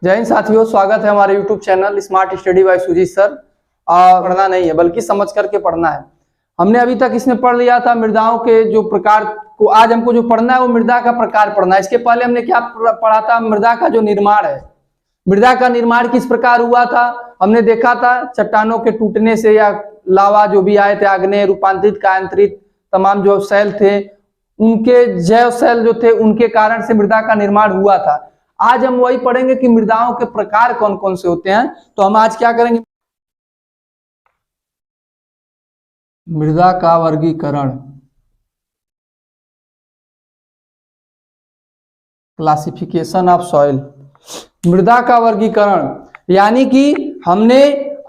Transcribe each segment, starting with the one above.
जय हिंद साथियों, स्वागत है हमारे YouTube channel smart study by Sujeet sir. पढ़ना नहीं है बल्कि समझ करके पढ़ना है। हमने अभी तक इसमें पढ़ लिया था मृदाओं के जो प्रकार को। आज हमको जो पढ़ना है वो मृदा का प्रकार पढ़ना है। इसके पहले हमने क्या पढ़ा था? मृदा का जो निर्माण है, मृदा का निर्माण किस प्रकार हुआ था हमने देखा था। चट्टानों के टूटने से या लावा जो भी आए थे, आग्नेय, रूपांतरित, कायांतरित तमाम जो सेल थे, उनके जैव सेल जो थे उनके कारण से मृदा का निर्माण हुआ था। आज हम वही पढ़ेंगे कि मृदाओं के प्रकार कौन कौन से होते हैं। तो हम आज क्या करेंगे? मृदा का वर्गीकरण, क्लासिफिकेशन ऑफ सॉइल। मृदा का वर्गीकरण यानी कि हमने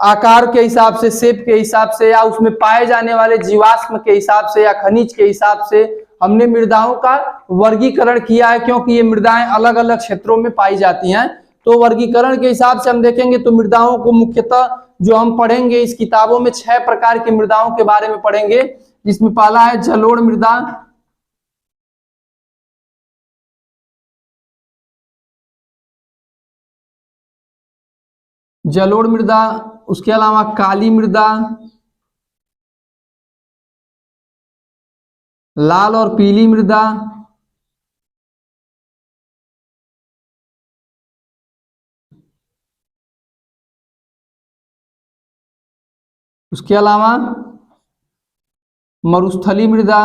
आकार के हिसाब से, शेप के हिसाब से, या उसमें पाए जाने वाले जीवाश्म के हिसाब से या खनिज के हिसाब से हमने मृदाओं का वर्गीकरण किया है, क्योंकि ये मृदाएं अलग अलग क्षेत्रों में पाई जाती हैं। तो वर्गीकरण के हिसाब से हम देखेंगे तो मृदाओं को मुख्यतः जो हम पढ़ेंगे इस किताबों में 6 प्रकार की मृदाओं के बारे में पढ़ेंगे, जिसमें पहला है जलोढ़ मृदा, जलोढ़ मृदा, उसके अलावा काली मृदा, लाल और पीली मृदा, उसके अलावा मरुस्थली मृदा,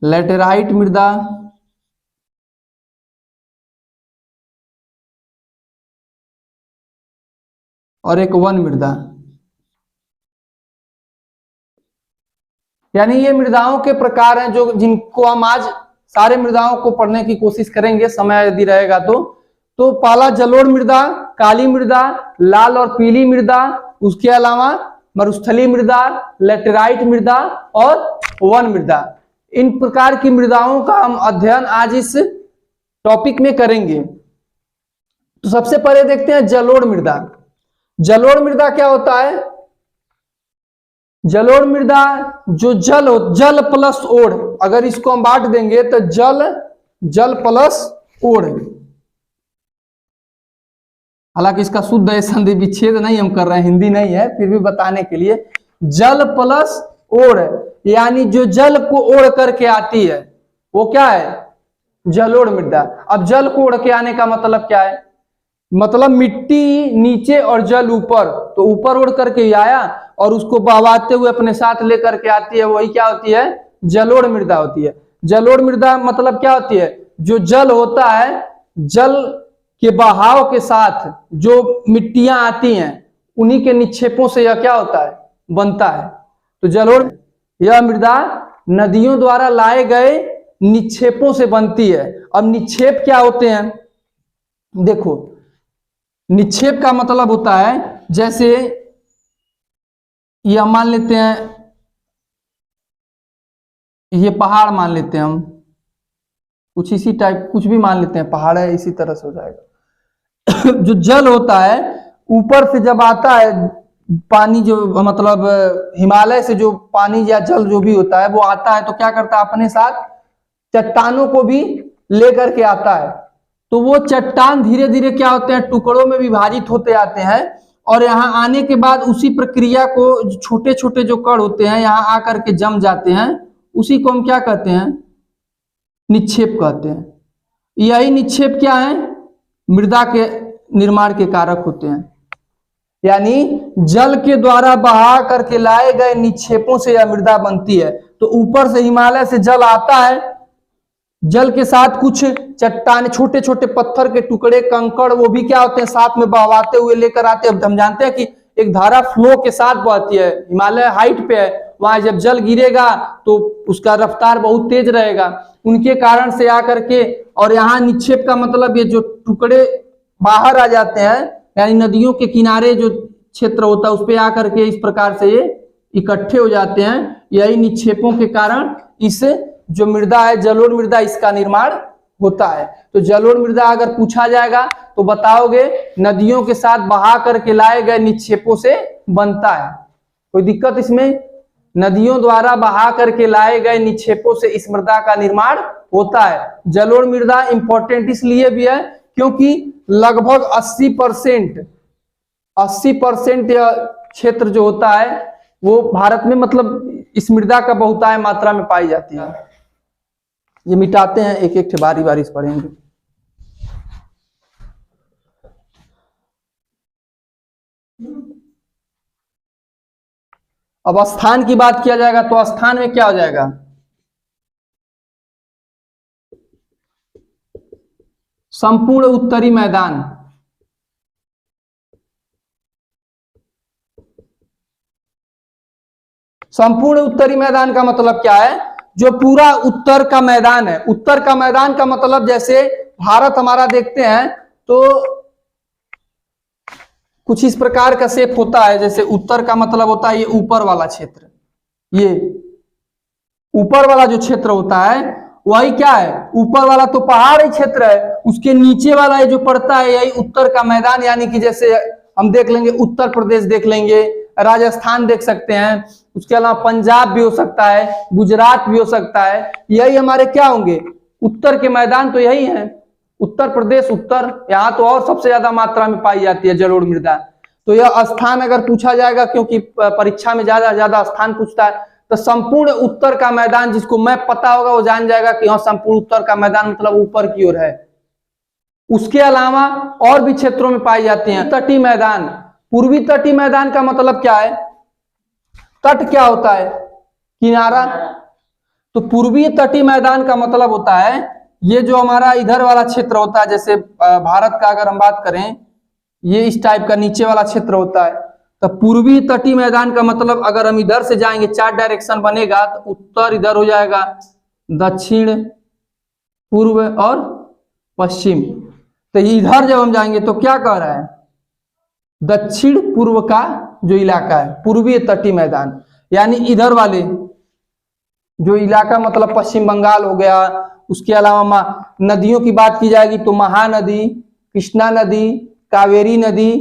लैटेराइट मृदा, और एक वन मृदा। यानी ये मृदाओं के प्रकार हैं जो जिनको हम आज सारे मृदाओं को पढ़ने की कोशिश करेंगे, समय यदि रहेगा तो पहला जलोढ़ मृदा, काली मृदा, लाल और पीली मृदा, उसके अलावा मरुस्थली मृदा, लैटेराइट मृदा और वन मृदा। इन प्रकार की मृदाओं का हम अध्ययन आज इस टॉपिक में करेंगे। तो सबसे पहले देखते हैं जलोढ़ मृदा। जलोढ़ मृदा क्या होता है? जलोढ़ मृदा जो जल प्लस ओढ़, अगर इसको हम बांट देंगे तो जल प्लस ओढ़, हालांकि इसका शुद्ध संधि विच्छेद नहीं हम कर रहे हैं, हिंदी नहीं है, फिर भी बताने के लिए जल प्लस ओढ़, यानी जो जल को ओढ़ करके आती है वो क्या है? जलोढ़ मृदा। अब जल को ओढ़ के आने का मतलब क्या है? मतलब मिट्टी नीचे और जल ऊपर, तो ऊपर ओढ़ करके आया और उसको बहवाते हुए अपने साथ लेकर के आती है, वही क्या होती है? जलोढ़ मृदा होती है। जलोढ़ मृदा मतलब क्या होती है? जो जल होता है, जल के बहाव के साथ जो मिट्टियां आती हैं उन्हीं के निक्षेपों से यह क्या होता है? बनता है। तो जलोढ़, यह मृदा नदियों द्वारा लाए गए निक्षेपों से बनती है। अब निक्षेप क्या होते हैं? देखो, निक्षेप का मतलब होता है, जैसे यह मान लेते हैं, ये पहाड़ मान लेते हैं हम, कुछ इसी टाइप, कुछ भी मान लेते हैं, पहाड़ है, इसी तरह से हो जाएगा। जो जल होता है ऊपर से जब आता है पानी, जो मतलब हिमालय से जो पानी या जल जो भी होता है वो आता है, तो क्या करता है? अपने साथ चट्टानों को भी लेकर के आता है। तो वो चट्टान धीरे धीरे क्या होते हैं? टुकड़ों में विभाजित होते आते हैं, और यहाँ आने के बाद उसी प्रक्रिया को छोटे छोटे जो कण होते हैं यहाँ आकर के जम जाते हैं, उसी को हम क्या कहते हैं? निक्षेप कहते हैं। यही निक्षेप क्या है? मृदा के निर्माण के कारक होते हैं। यानी जल के द्वारा बहा करके लाए गए निक्षेपों से यह मृदा बनती है। तो ऊपर से हिमालय से जल आता है, जल के साथ कुछ चट्टान, छोटे छोटे पत्थर के टुकड़े, कंकड़, वो भी क्या होते हैं? साथ में बहवाते हुए लेकर आते हैं। हम जानते हैं कि एक धारा फ्लो के साथ बहती है, हिमालय हाइट पे है, वहां जब जल गिरेगा तो उसका रफ्तार बहुत तेज रहेगा, उनके कारण से आकर के, और यहाँ निक्षेप का मतलब ये जो टुकड़े बाहर आ जाते हैं, यानी नदियों के किनारे जो क्षेत्र होता है उस पर आकर के इस प्रकार से ये इकट्ठे हो जाते हैं। यही निक्षेपों के कारण इस जो मृदा है जलोढ़ मृदा, इसका निर्माण होता है। तो जलोढ़ मृदा अगर पूछा जाएगा तो बताओगे नदियों के साथ बहा करके लाए गए निक्षेपों से बनता है। कोई दिक्कत इसमें? नदियों द्वारा बहा करके लाए गए निक्षेपों से इस मृदा का निर्माण होता है। जलोढ़ मृदा इंपॉर्टेंट इसलिए भी है क्योंकि लगभग 80% या क्षेत्र जो होता है वो भारत में मतलब इस मृदा का बहुतायत मात्रा में पाई जाती है। ये मिटाते हैं, एक एक बारी बारी से पढ़ेंगे। अब स्थान की बात किया जाएगा तो स्थान में क्या हो जाएगा, संपूर्ण उत्तरी मैदान। संपूर्ण उत्तरी मैदान का मतलब क्या है, जो पूरा उत्तर का मैदान है। उत्तर का मैदान का मतलब जैसे भारत हमारा देखते हैं तो कुछ इस प्रकार का शेप होता है। जैसे उत्तर का मतलब होता है ये ऊपर वाला क्षेत्र, ये ऊपर वाला जो क्षेत्र होता है वही क्या है, ऊपर वाला तो पहाड़ी क्षेत्र है, उसके नीचे वाला ये जो पड़ता है यही उत्तर का मैदान। यानी कि जैसे हम देख लेंगे उत्तर प्रदेश देख लेंगे, राजस्थान देख सकते हैं, उसके अलावा पंजाब भी हो सकता है, गुजरात भी हो सकता है। यही हमारे क्या होंगे, उत्तर के मैदान तो यही है। उत्तर प्रदेश, उत्तर, यहाँ तो और सबसे ज्यादा मात्रा में पाई जाती है जलोढ़ मृदा। तो यह स्थान अगर पूछा जाएगा, क्योंकि परीक्षा में ज्यादा स्थान पूछता है, तो संपूर्ण उत्तर का मैदान, जिसको मैप पता होगा वो जान जाएगा कि हाँ संपूर्ण उत्तर का मैदान मतलब ऊपर की ओर है। उसके अलावा और भी क्षेत्रों में पाई जाती हैं तटीय मैदान। पूर्वी तटीय मैदान का मतलब क्या है, तट क्या होता है, किनारा। तो पूर्वी तटीय मैदान का मतलब होता है ये जो हमारा इधर वाला क्षेत्र होता है, जैसे भारत का अगर हम बात करें, ये इस टाइप का नीचे वाला क्षेत्र होता है। तो पूर्वी तटीय मैदान का मतलब अगर हम इधर से जाएंगे, 4 डायरेक्शन बनेगा, तो उत्तर इधर हो जाएगा, दक्षिण, पूर्व और पश्चिम। तो इधर जब हम जाएंगे तो क्या कह रहा है, दक्षिण पूर्व का जो इलाका है पूर्वी तटीय मैदान, यानी इधर वाले जो इलाका मतलब पश्चिम बंगाल हो गया। उसके अलावा नदियों की बात की जाएगी तो महानदी, कृष्णा नदी, कावेरी नदी,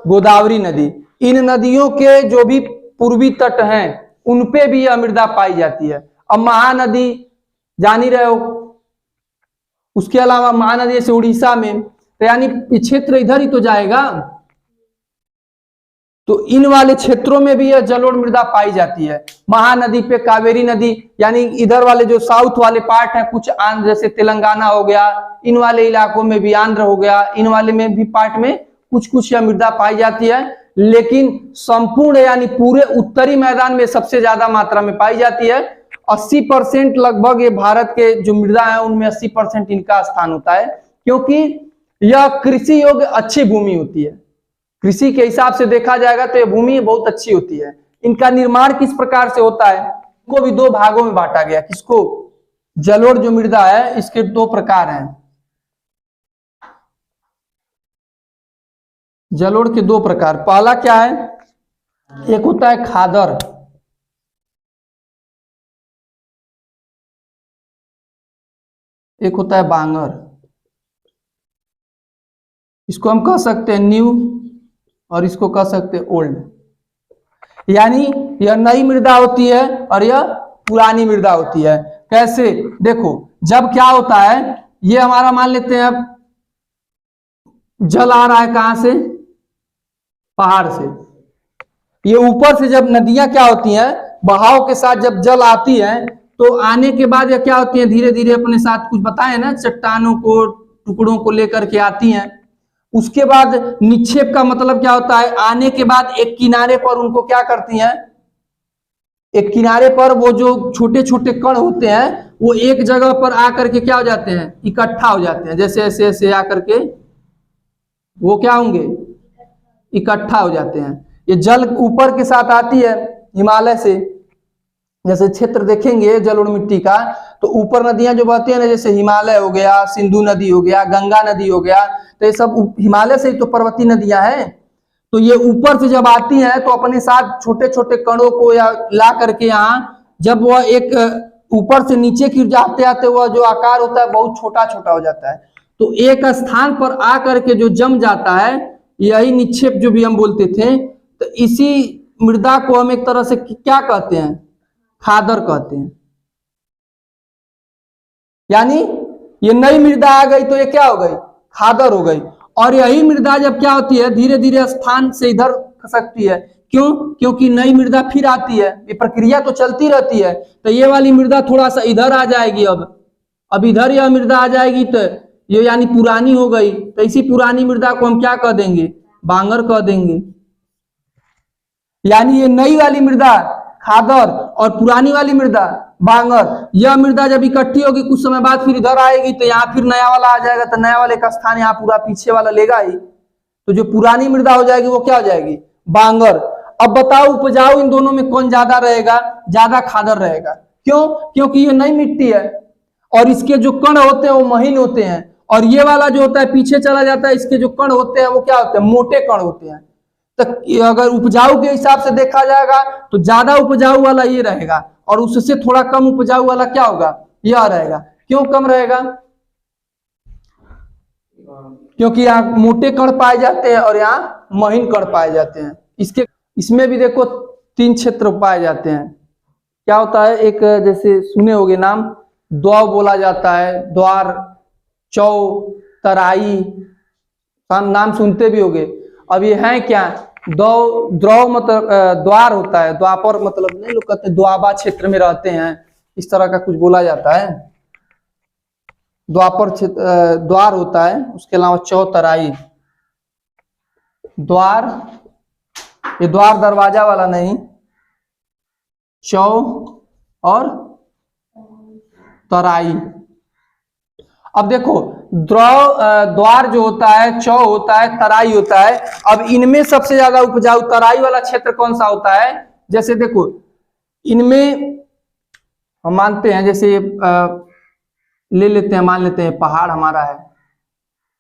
गोदावरी नदी, इन नदियों के जो भी पूर्वी तट हैं उन पे भी यह मृदा पाई जाती है। अब महानदी जान ही रहे हो, उसके अलावा महानदी जैसे उड़ीसा में, तो यानी क्षेत्र इधर ही तो जाएगा। तो इन वाले क्षेत्रों में भी यह जलोढ़ मृदा पाई जाती है। महानदी पे कावेरी नदी, यानी इधर वाले जो साउथ वाले पार्ट है, कुछ आंध्र जैसे तेलंगाना हो गया, इन वाले इलाकों में भी, आंध्र हो गया, इन वाले में भी पार्ट में कुछ कुछ यह मृदा पाई जाती है। लेकिन संपूर्ण यानी पूरे उत्तरी मैदान में सबसे ज्यादा मात्रा में पाई जाती है। 80% लगभग ये भारत के जो मृदा है उनमें 80% इनका स्थान होता है, क्योंकि यह कृषि योग्य अच्छी भूमि होती है। कृषि के हिसाब से देखा जाएगा तो यह भूमि बहुत अच्छी होती है। इनका निर्माण किस प्रकार से होता है, को भी 2 भागों में बांटा गया। किसको, जलोढ़ जो मृदा है इसके 2 प्रकार हैं। जलोढ़ के 2 प्रकार, पहला क्या है, एक होता है खादर, एक होता है बांगर। इसको हम कह सकते हैं न्यू और इसको कह सकते हैं ओल्ड। यानी यह नई मृदा होती है और यह पुरानी मृदा होती है। कैसे, देखो जब क्या होता है, ये हमारा मान लेते हैं अब जल आ रहा है कहां से, पहाड़ से। ये ऊपर से जब नदियां क्या होती हैं, बहाव के साथ जब जल आती है तो आने के बाद यह क्या होती है, धीरे धीरे अपने साथ कुछ बताए ना, चट्टानों को, टुकड़ों को लेकर के आती हैं। उसके बाद निक्षेप का मतलब क्या होता है, आने के बाद एक किनारे पर उनको क्या करती हैं, एक किनारे पर वो जो छोटे छोटे कण होते हैं वो एक जगह पर आकर के क्या हो जाते हैं, इकट्ठा हो जाते हैं। जैसे ऐसे ऐसे आकर के वो क्या होंगे, इकट्ठा हो जाते हैं। ये जल ऊपर के साथ आती है हिमालय से। जैसे क्षेत्र देखेंगे जलोढ़ मिट्टी का, तो ऊपर नदियां जो बहती है ना, जैसे हिमालय हो गया, सिंधु नदी हो गया, गंगा नदी हो गया, तो ये सब हिमालय से ही तो पर्वतीय नदियां हैं। तो ये ऊपर से जब आती हैं तो अपने साथ छोटे छोटे कणों को या ला करके यहाँ, जब वह एक ऊपर से नीचे गिर जाते आते वह जो आकार होता है बहुत छोटा छोटा हो जाता है। तो एक स्थान पर आ करके जो जम जाता है, यही निक्षेप जो भी हम बोलते थे। तो इसी मृदा को हम एक तरह से क्या कहते हैं, खादर कहते हैं। यानी ये नई मृदा आ गई तो ये क्या हो गई, खादर हो गई। और यही मृदा जब क्या होती है, धीरे धीरे स्थान से इधर खसकती है, क्यों, क्योंकि नई मृदा फिर आती है, ये प्रक्रिया तो चलती रहती है। तो ये वाली मृदा थोड़ा सा इधर आ जाएगी, अब इधर यह मृदा आ जाएगी तो ये यानी पुरानी हो गई। तो इसी पुरानी मृदा को हम क्या कह देंगे, बांगर कह देंगे। यानी ये नई वाली मृदा खादर और पुरानी वाली मृदा बांगर, यह मृदा जब इकट्ठी होगी कुछ समय बाद फिर इधर आएगी तो यहाँ फिर नया वाला आ जाएगा, तो नया वाले का स्थान यहाँ पूरा पीछे वाला लेगा ही। तो जो पुरानी मृदा हो जाएगी वो क्या हो जाएगी, बांगर। अब बताओ उपजाऊ इन दोनों में कौन ज्यादा रहेगा, ज्यादा खादर रहेगा। क्यों, क्योंकि ये नई मिट्टी है और इसके जो कण होते हैं वो महीन होते हैं, और ये वाला जो होता है पीछे चला जाता है, इसके जो कण होते हैं वो क्या होते हैं, मोटे कण होते हैं। तो अगर उपजाऊ के हिसाब से देखा जाएगा तो ज्यादा उपजाऊ वाला ये रहेगा, और उससे थोड़ा कम उपजाऊ वाला क्या होगा, यह रहेगा। क्यों कम रहेगा, क्योंकि यहाँ मोटे कण पाए जाते हैं और यहाँ महीन कण पाए जाते हैं। इसमें भी देखो 3 क्षेत्र पाए जाते हैं। क्या होता है, एक जैसे सुने होगे नाम, द्वार बोला जाता है, द्वार, चौ, तराई, नाम सुनते भी होगे। अब ये है क्या, द्रव मतलब द्वार होता है, द्वापर मतलब नहीं, लोग कहते द्वाबा क्षेत्र में रहते हैं, इस तरह का कुछ बोला जाता है। द्वापर क्षेत्र द्वार होता है, उसके अलावा चौतराई, द्वार, ये द्वार दरवाजा वाला नहीं, चौ और तराई। अब देखो द्वार जो होता है, चौ होता है, तराई होता है। अब इनमें सबसे ज्यादा उपजाऊ तराई वाला क्षेत्र कौन सा होता है, जैसे देखो इनमें हम मानते हैं, जैसे ले लेते हैं, मान लेते हैं पहाड़ हमारा है,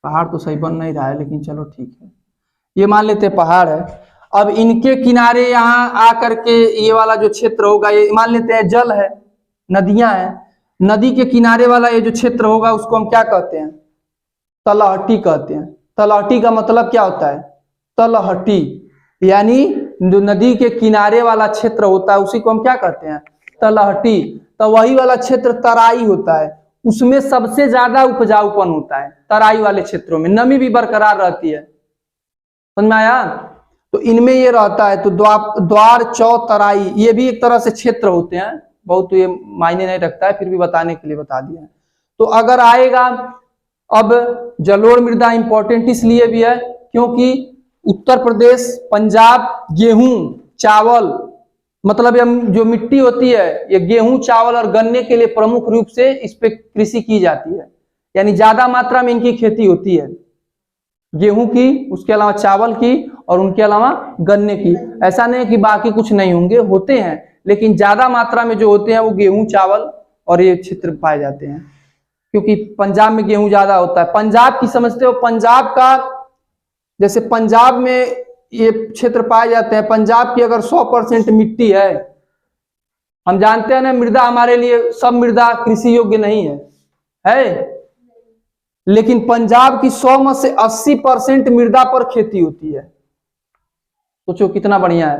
पहाड़ तो सही बन नहीं रहा है लेकिन चलो ठीक है, ये मान लेते हैं पहाड़ है। अब इनके किनारे यहाँ आकर के ये वाला जो क्षेत्र होगा, ये मान लेते हैं जल है, नदियां हैं, नदी के किनारे वाला ये जो क्षेत्र होगा उसको हम क्या कहते हैं, तलहटी कहते हैं। तलहटी का मतलब क्या होता है, तलहटी, यानी जो नदी के किनारे वाला क्षेत्र होता है उसी को हम क्या कहते हैं, तलहटी। तो वही वाला क्षेत्र तराई होता है, उसमें सबसे ज्यादा उपजाऊपन होता है तराई वाले क्षेत्रों में, नमी भी बरकरार रहती है। समझ में आया, तो इनमें ये रहता है। तो द्वार, चौ, तराई ये भी एक तरह से क्षेत्र होते हैं, बहुत तो ये मायने नहीं रखता है, फिर भी बताने के लिए बता दिया। तो अगर आएगा, अब जलोढ़ मृदा इंपॉर्टेंट इसलिए भी है क्योंकि उत्तर प्रदेश, पंजाब गेहूं, चावल, मतलब ये जो मिट्टी होती है ये गेहूं, चावल और गन्ने के लिए प्रमुख रूप से इस पे कृषि की जाती है, यानी ज्यादा मात्रा में इनकी खेती होती है, गेहूं की, उसके अलावा चावल की और उनके अलावा गन्ने की। ऐसा नहीं कि बाकी कुछ नहीं होंगे, होते हैं, लेकिन ज्यादा मात्रा में जो होते हैं वो गेहूं, चावल और ये क्षेत्र पाए जाते हैं, क्योंकि पंजाब में गेहूं ज्यादा होता है। पंजाब की समझते हो, पंजाब का जैसे पंजाब में ये क्षेत्र पाए जाते हैं। पंजाब की अगर 100% मिट्टी है, हम जानते हैं ना मृदा हमारे लिए सब मृदा कृषि योग्य नहीं है, लेकिन पंजाब की 100 में से 80% मृदा पर खेती होती है। सोचो कितना बढ़िया है,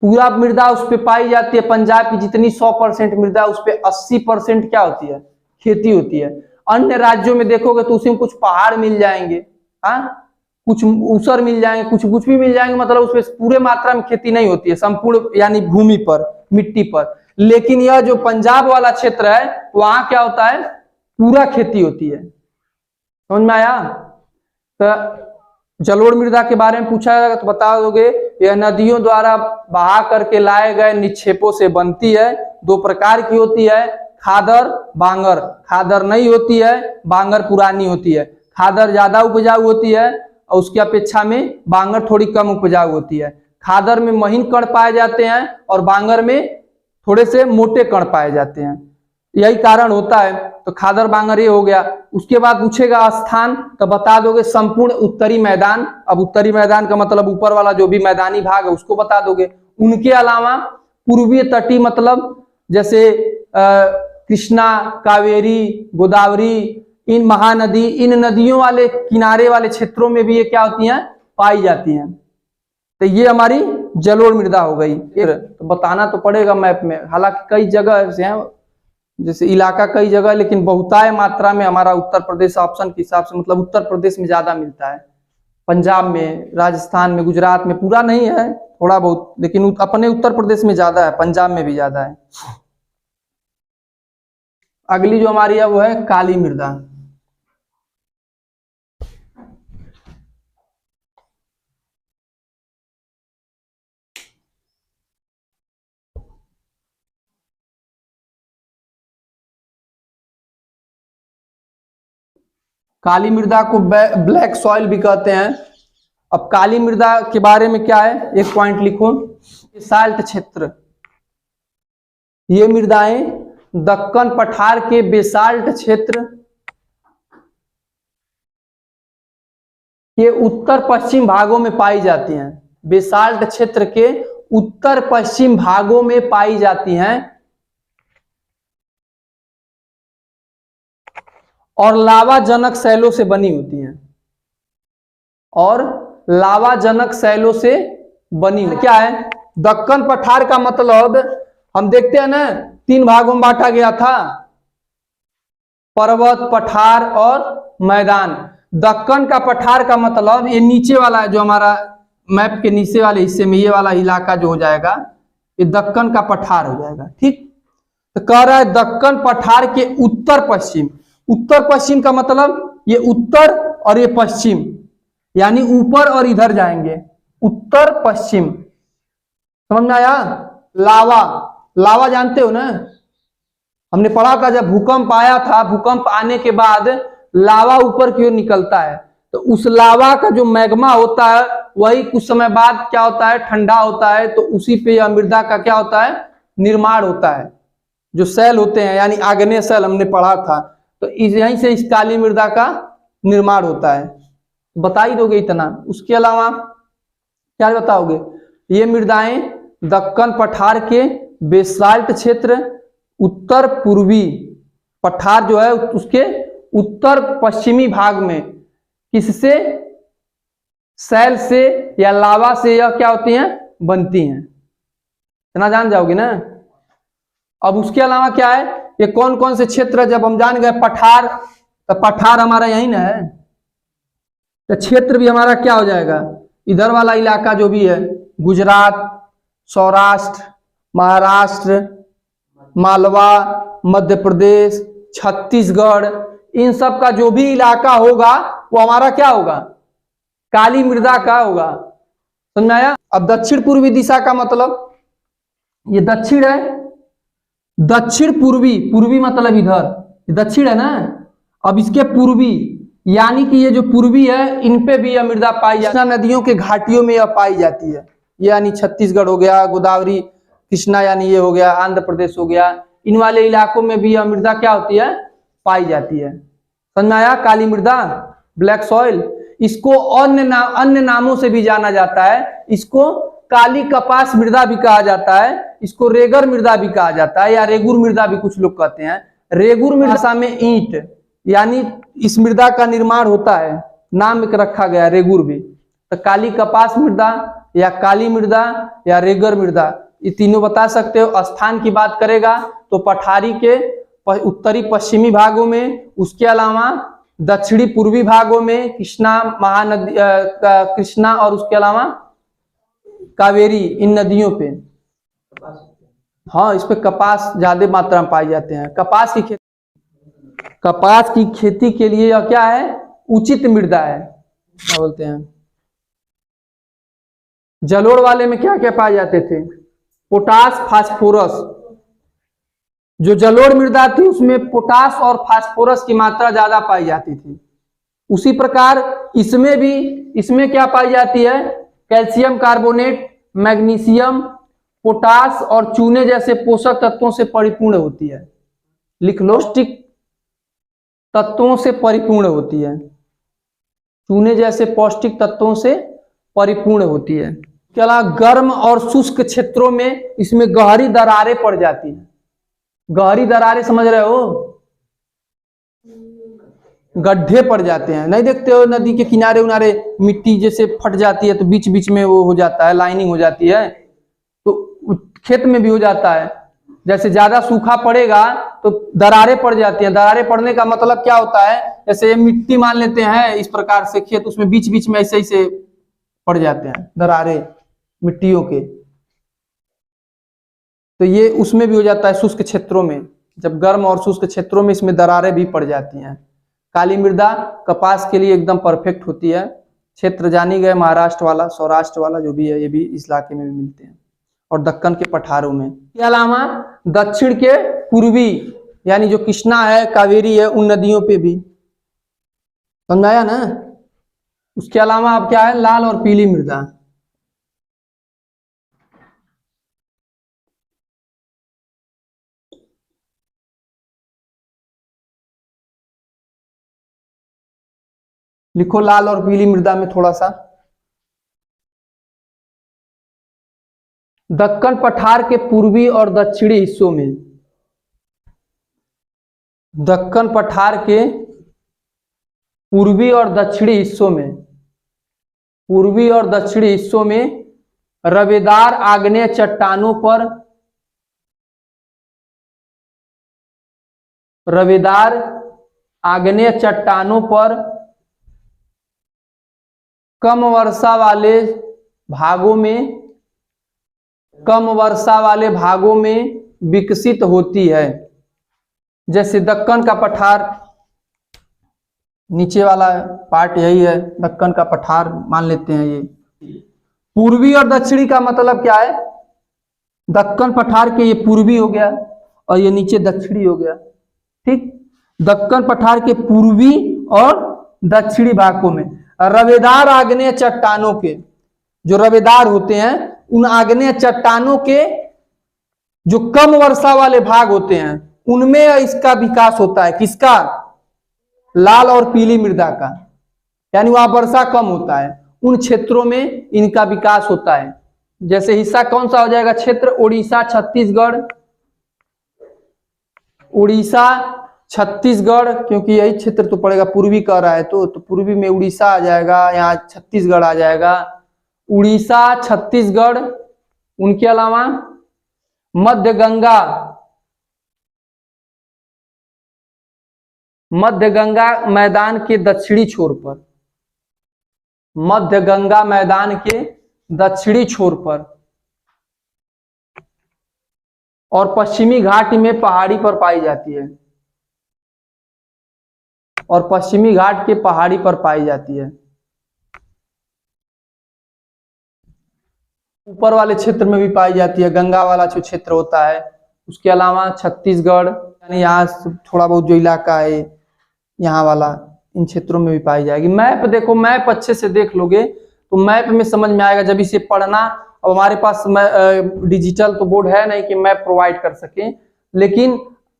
पूरा मृदा उस पर पाई जाती है। पंजाब की जितनी 100% मृदा, उस पर 80% क्या होती है, खेती होती है। अन्य राज्यों में देखोगे तो उसी में कुछ पहाड़ मिल जाएंगे, हाँ, कुछ ऊसर मिल जाएंगे, कुछ भी मिल जाएंगे, मतलब उसमें पूरे मात्रा में खेती नहीं होती है संपूर्ण यानी भूमि पर, मिट्टी पर। लेकिन यह जो पंजाब वाला क्षेत्र है वहां क्या होता है, पूरा खेती होती है। समझ में आया। तो जलोढ़ मृदा के बारे में पूछा जाएगा तो बता दोगे, यह नदियों द्वारा बहा करके लाए गए निक्षेपों से बनती है। 2 प्रकार की होती है, खादर, बांगर। खादर नई होती है, बांगर पुरानी होती है। खादर ज्यादा उपजाऊ होती है और उसकी अपेक्षा में बांगर थोड़ी कम उपजाऊ होती है। खादर में महीन कण पाए जाते हैं और बांगर में थोड़े से मोटे कण पाए जाते हैं, यही कारण होता है। तो खादर बांगर ये हो गया। उसके बाद पूछेगा स्थान, तो बता दोगे संपूर्ण उत्तरी मैदान। अब उत्तरी मैदान का मतलब ऊपर वाला जो भी मैदानी भाग है उसको बता दोगे। उनके अलावा पूर्वीय तटी, मतलब जैसे कृष्णा, कावेरी, गोदावरी, इन महानदी, इन नदियों वाले किनारे वाले क्षेत्रों में भी ये क्या होती हैं, पाई जाती हैं। तो ये हमारी जलोढ़ मृदा हो गई। फिर तो बताना तो पड़ेगा मैप में, हालांकि कई जगह ऐसे हैं जैसे इलाका कई जगह, लेकिन बहुतायत मात्रा में हमारा उत्तर प्रदेश ऑप्शन के हिसाब से, मतलब उत्तर प्रदेश में ज्यादा मिलता है। पंजाब में, राजस्थान में, गुजरात में पूरा नहीं है, थोड़ा बहुत, लेकिन अपने उत्तर प्रदेश में ज्यादा है, पंजाब में भी ज्यादा है। अगली जो हमारी है वो है काली मृदा। काली मृदा को ब्लैक सॉइल भी कहते हैं। अब काली मृदा के बारे में क्या है, एक पॉइंट लिखो, बेसाल्ट क्षेत्र। ये मृदाएं दक्कन पठार के बेसाल्ट क्षेत्र के उत्तर पश्चिम भागों में पाई जाती हैं। बेसाल्ट क्षेत्र के उत्तर पश्चिम भागों में पाई जाती हैं और लावाजनक शैलों से बनी होती हैं। और लावाजनक शैलों से बनी हुई क्या है, दक्कन पठार का मतलब हम देखते हैं ना, 3 भागों में बांटा गया था, पर्वत, पठार और मैदान। दक्कन का पठार का मतलब ये नीचे वाला है, जो हमारा मैप के नीचे वाले हिस्से में ये वाला इलाका जो हो जाएगा, ये दक्कन का पठार हो जाएगा। ठीक, तो कह रहा है दक्कन पठार के उत्तर पश्चिम। उत्तर पश्चिम का मतलब ये उत्तर और ये पश्चिम, यानी ऊपर और इधर जाएंगे, उत्तर पश्चिम। समझ में आया? लावा, लावा जानते हो ना, हमने पढ़ा था जब भूकंप आया था, भूकंप आने के बाद लावा ऊपर की ओर निकलता है, तो उस लावा का जो मैग्मा होता है वही कुछ समय बाद क्या होता है, ठंडा होता है, तो उसी पे यह मृदा का क्या होता है, निर्माण होता है। जो सेल होते हैं यानी आग्नेय सेल हमने पढ़ा था, तो यहीं से इस काली मृदा का निर्माण होता है। बता ही दोगे इतना, उसके अलावा क्या बताओगे? ये मृदाएं दक्कन पठार के बेसाल्ट क्षेत्र, उत्तर पूर्वी पठार जो है उसके उत्तर पश्चिमी भाग में किससे, सेल से या लावा से यह क्या होती हैं, बनती हैं। इतना जान जाओगे ना। अब उसके अलावा क्या है, ये कौन कौन से क्षेत्र, जब हम जान गए पठार, तो पठार हमारा यही ना है, तो क्षेत्र भी हमारा क्या हो जाएगा, इधर वाला इलाका जो भी है, गुजरात, सौराष्ट्र, महाराष्ट्र, मालवा, मध्य प्रदेश, छत्तीसगढ़, इन सब का जो भी इलाका होगा वो हमारा क्या होगा, काली मृदा का होगा। समझ में आया? अब दक्षिण पूर्वी दिशा का मतलब, ये दक्षिण है, दक्षिण पूर्वी, पूर्वी मतलब इधर, दक्षिण है ना। अब इसके पूर्वी यानी कि ये जो पूर्वी है, इन पे भी यह मृदा पाई जाती है। नदियों के घाटियों में यह पाई जाती है, यानी छत्तीसगढ़ हो गया, गोदावरी, कृष्णा यानी ये हो गया, आंध्र प्रदेश हो गया, इन वाले इलाकों में भी यह मृदा क्या होती है, पाई जाती है। समझ में आया? काली मृदा, ब्लैक सॉइल। इसको अन्य नामों से भी जाना जाता है। इसको काली कपास मृदा भी कहा जाता है, इसको रेगर मृदा भी कहा जाता है, या रेगुर मृदा भी कुछ लोग कहते हैं। रेगुर मृदा में ईंट, यानी इस मृदा का निर्माण होता है, नाम रखा गया रेगुर भी। तो काली कपास मृदा या काली मृदा या रेगर मृदा, ये तीनों बता सकते हो। स्थान की बात करेगा तो पठारी के उत्तरी पश्चिमी भागों में, उसके अलावा दक्षिणी पूर्वी भागों में कृष्णा महानदी, कृष्णा और उसके अलावा कावेरी, इन नदियों पे। हाँ, इस पे कपास ज्यादा मात्रा में पाए जाते हैं। कपास की खेती के लिए यह क्या है, उचित मृदा है, क्या बोलते हैं। जलोढ़ वाले में क्या क्या पाए जाते थे, पोटास, फास्फोरस। जो जलोढ़ मृदा थी उसमें पोटास और फास्फोरस की मात्रा ज्यादा पाई जाती थी। उसी प्रकार इसमें क्या पाई जाती है, कैल्शियम कार्बोनेट, मैग्नीशियम, पोटास और चूने जैसे पोषक तत्वों से परिपूर्ण होती है। लिख लो, पौष्टिक तत्वों से परिपूर्ण होती है, चूने जैसे पौष्टिक तत्वों से परिपूर्ण होती है। इसके अलावा गर्म और शुष्क क्षेत्रों में इसमें गहरी दरारें पड़ जाती हैं। गहरी दरारें समझ रहे हो, गड्ढे पड़ जाते हैं। नहीं देखते हो नदी के किनारे उनारे मिट्टी जैसे फट जाती है तो बीच बीच में वो हो जाता है, लाइनिंग हो जाती है, तो खेत में भी हो जाता है। जैसे ज्यादा सूखा पड़ेगा तो दरारें पड़ जाती हैं। दरारें पड़ने का मतलब क्या होता है, जैसे ये मिट्टी मान लेते हैं इस प्रकार से खेत, उसमें बीच बीच में ऐसे ऐसे पड़ जाते हैं दरारें मिट्टियों के, तो ये उसमें भी हो जाता है शुष्क क्षेत्रों में। जब गर्म और शुष्क क्षेत्रों में इसमें दरारें भी पड़ जाती हैं। काली मृदा कपास के लिए एकदम परफेक्ट होती है। क्षेत्र जानी गए महाराष्ट्र वाला, सौराष्ट्र वाला जो भी है, ये भी इस इलाके में भी मिलते हैं, और दक्कन के पठारों में। इसके अलावा दक्षिण के पूर्वी यानी जो कृष्णा है, कावेरी है, उन नदियों पे भी। समझ आया ना। उसके अलावा अब क्या है, लाल और पीली मृदा। लिखो लाल और पीली मृदा में थोड़ा सा। दक्कन पठार के पूर्वी और दक्षिणी हिस्सों में, दक्कन पठार के पूर्वी और दक्षिणी हिस्सों में, पूर्वी और दक्षिणी हिस्सों में रवेदार आग्नेय चट्टानों पर, रवेदार आग्नेय चट्टानों पर कम वर्षा वाले भागों में, कम वर्षा वाले भागों में विकसित होती है। जैसे दक्कन का पठार, नीचे वाला पार्ट यही है, दक्कन का पठार मान लेते हैं ये। पूर्वी और दक्षिणी का मतलब क्या है, दक्कन पठार के ये पूर्वी हो गया और ये नीचे दक्षिणी हो गया। ठीक, दक्कन पठार के पूर्वी और दक्षिणी भागों में रवेदार आग्नेय चट्टानों के, जो रवेदार होते हैं उन आग्नेय चट्टानों के जो कम वर्षा वाले भाग होते हैं उनमें इसका विकास होता है। किसका, लाल और पीली मृदा का, यानी वहां वर्षा कम होता है, उन क्षेत्रों में इनका विकास होता है। जैसे हिस्सा कौन सा हो जाएगा, क्षेत्र उड़ीसा छत्तीसगढ़, उड़ीसा छत्तीसगढ़, क्योंकि यही क्षेत्र तो पड़ेगा, पूर्वी कह रहा है तो पूर्वी में उड़ीसा आ जाएगा, यहाँ छत्तीसगढ़ आ जाएगा, उड़ीसा छत्तीसगढ़। उनके अलावा मध्य गंगा, मध्य गंगा मैदान के दक्षिणी छोर पर, मध्य गंगा मैदान के दक्षिणी छोर पर, और पश्चिमी घाट में पहाड़ी पर पाई जाती है, और पश्चिमी घाट के पहाड़ी पर पाई जाती है। ऊपर वाले क्षेत्र में भी पाई जाती है, गंगा वाला जो क्षेत्र होता है। उसके अलावा छत्तीसगढ़, यानी यहाँ थोड़ा बहुत जो इलाका है यहाँ वाला, इन क्षेत्रों में भी पाई जाएगी। मैप देखो, मैप अच्छे से देख लोगे तो मैप में समझ में आएगा जब इसे पढ़ना। अब हमारे पास डिजिटल तो बोर्ड है नहीं कि मैप प्रोवाइड कर सके, लेकिन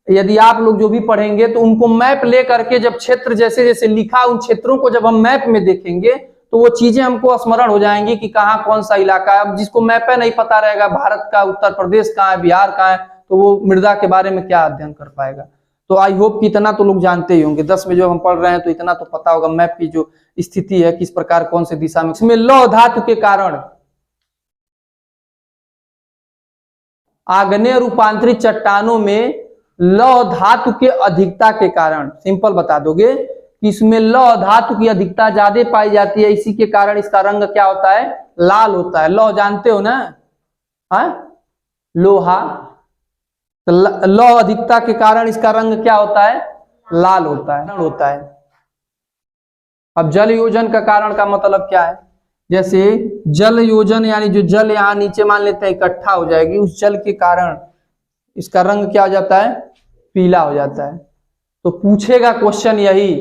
यदि आप लोग जो भी पढ़ेंगे तो उनको मैप ले करके, जब क्षेत्र जैसे जैसे लिखा उन क्षेत्रों को जब हम मैप में देखेंगे तो वो चीजें हमको स्मरण हो जाएंगी कि कहाँ कौन सा इलाका है। अब जिसको मैप है नहीं पता रहेगा भारत का उत्तर प्रदेश कहाँ है, बिहार कहाँ है, तो वो मृदा के बारे में क्या अध्ययन कर पाएगा। तो आई होप कि इतना तो लोग जानते ही होंगे, 10 में जो हम पढ़ रहे हैं तो इतना तो पता होगा मैप की जो स्थिति है, किस प्रकार कौन से दिशा में। इसमें लौह धातु के कारण, आग्नेय रूपांतरित चट्टानों में लौह धातु के अधिकता के कारण, सिंपल बता दोगे कि इसमें लौह धातु की अधिकता ज्यादा पाई जाती है, इसी के कारण इसका रंग क्या होता है, लाल होता है। लौह जानते हो ना, लोहा, तो लौह अधिकता के कारण इसका रंग क्या होता है, लाल होता है। अब जल योजन का कारण का मतलब क्या है, जैसे जल योजन यानी जो जल यहाँ नीचे मान लेते हैं इकट्ठा हो जाएगी, उस जल के कारण इसका रंग क्या हो जाता है, पीला हो जाता है। तो पूछेगा क्वेश्चन यही,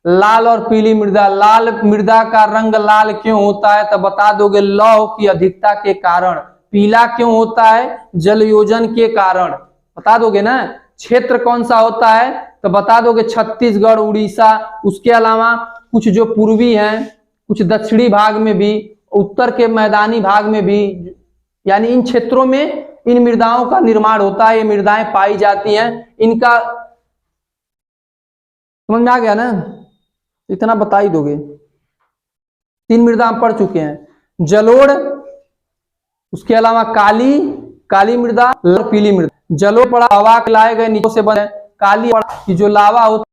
लाल और पीली मृदा, लाल मृदा का रंग लाल क्यों होता है, तो बता दोगे लौह की अधिकता के कारण। पीला क्यों होता है, जल योजन के कारण, बता दोगे ना। क्षेत्र कौन सा होता है, तो बता दोगे छत्तीसगढ़, उड़ीसा। उसके अलावा कुछ जो पूर्वी हैं, कुछ दक्षिणी भाग में भी, उत्तर के मैदानी भाग में भी, यानी इन क्षेत्रों में इन मृदाओं का निर्माण होता है, ये मृदाएं पाई जाती हैं। इनका समझ में आ गया ना, इतना बता ही दोगे। 3 मृदा हम पढ़ चुके हैं, जलोढ़, उसके अलावा काली मृदा और पीली मृदा। जलो पड़ा, हवा के लाए गए नीचे से बने, काली पड़ा कि जो लावा होता